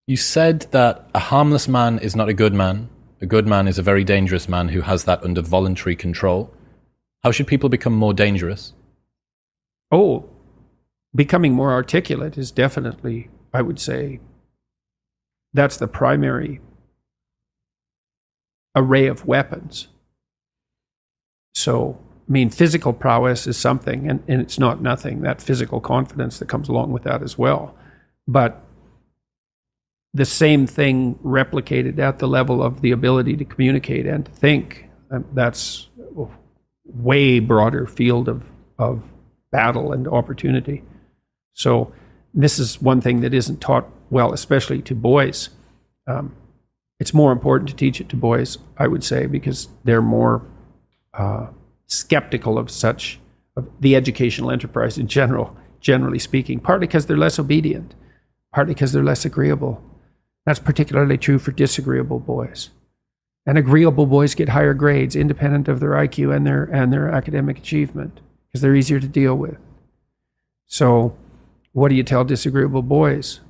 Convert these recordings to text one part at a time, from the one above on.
You said that a harmless man is not a good man. A good man is a very dangerous man who has that under voluntary control. How should people become more dangerous? Oh, becoming more articulate is definitely, I would say, that's the primary array of weapons. So, I mean, physical prowess is something, and it's not nothing, that physical confidence that comes along with that as well. But the same thing replicated at the level of the ability to communicate and to think, that's a way broader field of battle and opportunity. So this is one thing that isn't taught well, especially to boys. It's more important to teach it to boys, I would say, because they're more skeptical of the educational enterprise in general, generally speaking, partly because they're less obedient, partly because they're less agreeable. That's particularly true for disagreeable boys. And agreeable boys get higher grades independent of their IQ and their academic achievement because they're easier to deal with. So what do you tell disagreeable boys?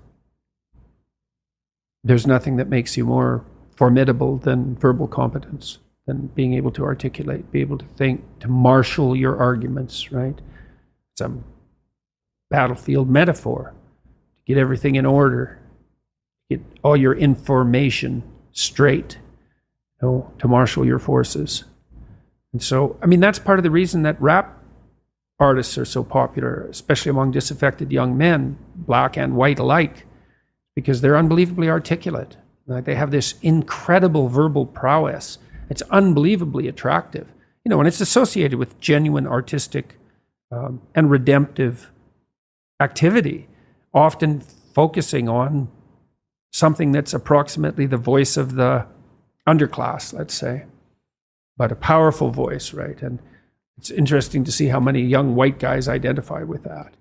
There's nothing that makes you more formidable than verbal competence, than being able to articulate, be able to think, to marshal your arguments, right? It's a battlefield metaphor, to get everything in order, get all your information straight, to marshal your forces. And so, I mean, that's part of the reason that rap artists are so popular, especially among disaffected young men, black and white alike, because they're unbelievably articulate. Like, they have this incredible verbal prowess. It's unbelievably attractive, and it's associated with genuine artistic and redemptive activity, often focusing on something that's approximately the voice of the underclass, let's say, but a powerful voice, right? And it's interesting to see how many young white guys identify with that.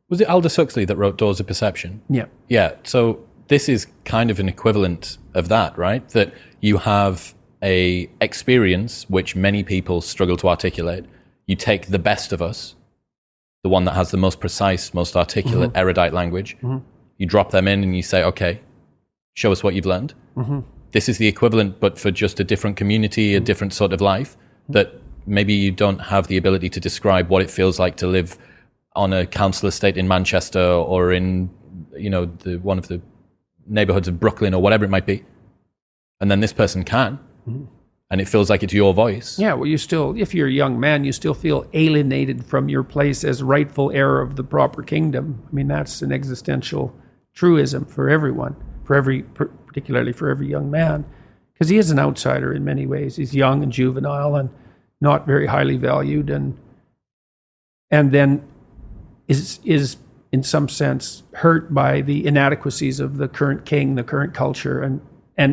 Was it Aldous Huxley that wrote Doors of Perception? Yeah. Yeah, so this is kind of an equivalent of that, right? That you have a experience which many people struggle to articulate. You take the best of us, the one that has the most precise, most articulate, erudite language. You drop them in and you say, okay, show us what you've learned. This is the equivalent, but for just a different community, a different sort of life, that maybe you don't have the ability to describe what it feels like to live on a council estate in Manchester or in, one of the neighborhoods of Brooklyn or whatever it might be. And then this person can. And it feels like it's your voice. Yeah, well, if you're a young man, you still feel alienated from your place as rightful heir of the proper kingdom. I mean, that's an existential truism for everyone, particularly for every young man, because he is an outsider in many ways. He's young and juvenile and not very highly valued, and then is in some sense hurt by the inadequacies of the current king, the current culture, and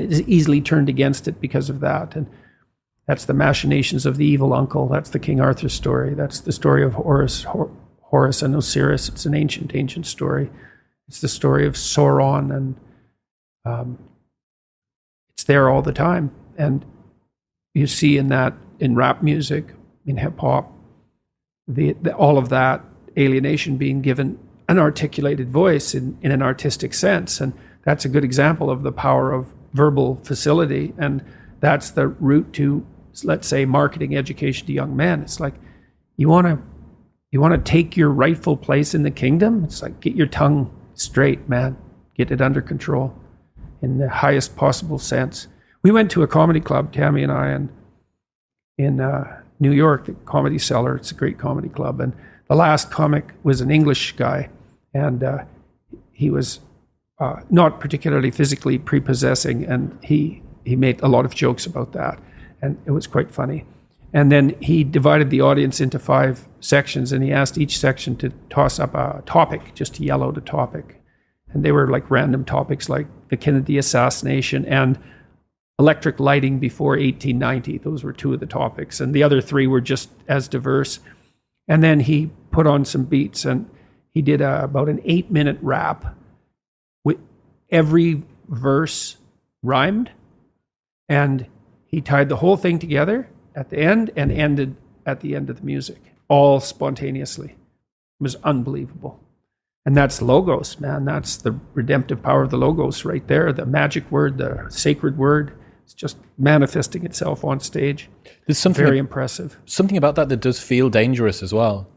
is easily turned against it because of that. And that's the machinations of the evil uncle. That's the King Arthur story. That's the story of Horus and Osiris. It's an ancient story. It's the story of Sauron, and it's there all the time. And you see in rap music, in hip hop, all of that alienation being given an articulated voice in an artistic sense. And that's a good example of the power of verbal facility. And that's the route to, let's say, marketing education to young men. It's like, you want to take your rightful place in the kingdom? It's like, get your tongue straight, man. Get it under control in the highest possible sense. We went to a comedy club, Tammy and I, in New York, the Comedy Cellar. It's a great comedy club. And the last comic was an English guy, and he was not particularly physically prepossessing, and he made a lot of jokes about that, and it was quite funny. And then he divided the audience into 5 sections, and he asked each section to toss up a topic, just to yell out a topic. And they were like random topics like the Kennedy assassination and electric lighting before 1890. Those were 2 of the topics, and the other 3 were just as diverse. And then he put on some beats, and he did about an 8-minute rap. Every verse rhymed, and he tied the whole thing together at the end and ended at the end of the music, all spontaneously. It was unbelievable. And that's logos, man. That's the redemptive power of the logos right there. The magic word, the sacred word. It's just manifesting itself on stage. There's something very impressive. Something about that does feel dangerous as well.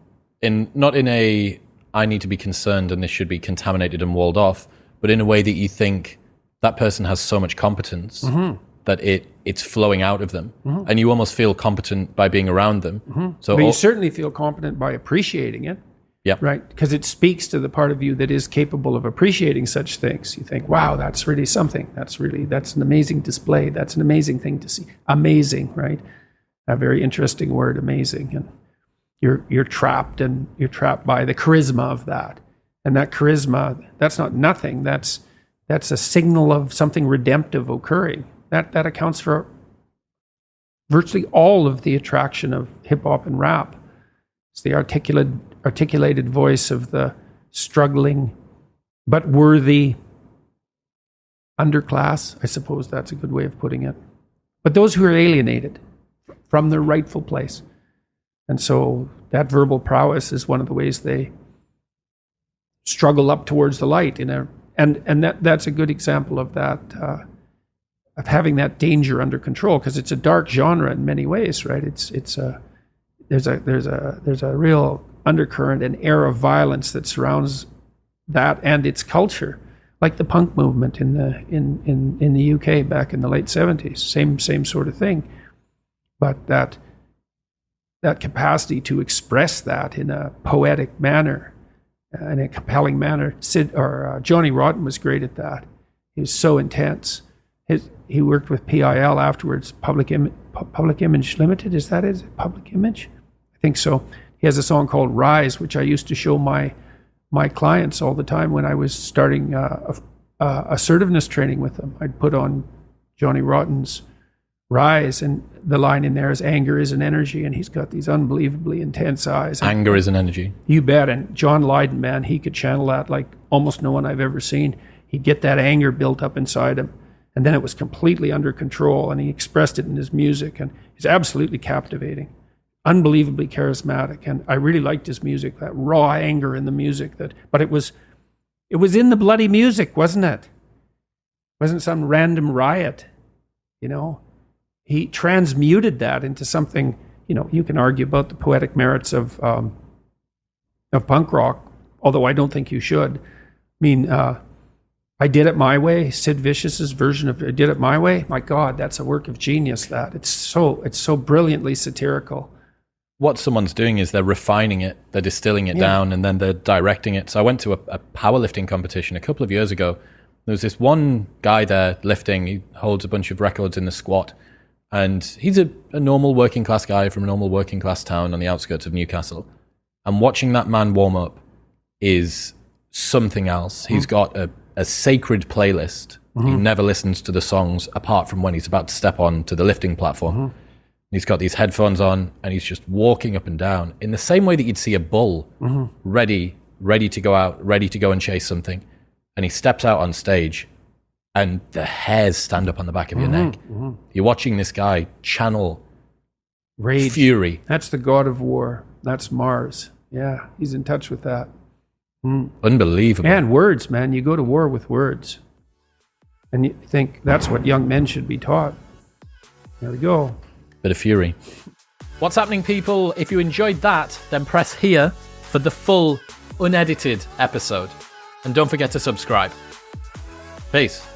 Not in a, I need to be concerned and this should be contaminated and walled off, but in a way that you think that person has so much competence that it's flowing out of them. And you almost feel competent by being around them. So But you certainly feel competent by appreciating it. Yeah. Right. Because it speaks to the part of you that is capable of appreciating such things. You think, wow, that's really something. That's an amazing display. That's an amazing thing to see. Amazing, right? A very interesting word, amazing. And you're trapped by the charisma of that. And that charisma, that's not nothing. That's a signal of something redemptive occurring. That accounts for virtually all of the attraction of hip hop and rap. It's the articulated voice of the struggling but worthy underclass. I suppose that's a good way of putting it. But those who are alienated from their rightful place. And so that verbal prowess is one of the ways they struggle up towards the light. And that's a good example of that, of having that danger under control, because it's a dark genre in many ways, right? There's a real undercurrent and air of violence that surrounds that and its culture, like the punk movement in the UK back in the late 70s. Same sort of thing, but that capacity to express that in a poetic manner, in a compelling manner. Johnny Rotten was great at that. He was so intense. He worked with PIL afterwards, Public Image Limited. Is that it? Public Image? I think so. He has a song called Rise, which I used to show my clients all the time when I was starting assertiveness training with them. I'd put on Johnny Rotten's Rise, and the line in there is anger is an energy, and he's got these unbelievably intense eyes. Anger is an energy. You bet. And John Lydon, man, he could channel that like almost no one I've ever seen. He'd get that anger built up inside him, and then it was completely under control, and he expressed it in his music, and he's absolutely captivating, unbelievably charismatic. And I really liked his music, that raw anger in the music. But it was in the bloody music, wasn't it? It wasn't some random riot, you know. He transmuted that into something, you know. You can argue about the poetic merits of punk rock, although I don't think you should. I mean, I Did It My Way, Sid Vicious's version of I Did It My Way. My God, that's a work of genius. That it's so brilliantly satirical. What someone's doing is they're refining it, they're distilling it down, and then they're directing it. So I went to a powerlifting competition a couple of years ago. There was this one guy there lifting. He holds a bunch of records in the squat. And he's a normal working class guy from a normal working class town on the outskirts of Newcastle. And watching that man warm up is something else. He's got a sacred playlist. He never listens to the songs apart from when he's about to step on to the lifting platform. He's got these headphones on and he's just walking up and down in the same way that you'd see a bull ready to go out, ready to go and chase something. And he steps out on stage and the hairs stand up on the back of your neck. You're watching this guy channel rage, fury. That's the god of war. That's Mars. Yeah, he's in touch with that. Unbelievable. And words, man. You go to war with words. And you think that's what young men should be taught. There we go. Bit of fury. What's happening, people? If you enjoyed that, then press here for the full, unedited episode. And don't forget to subscribe. Peace.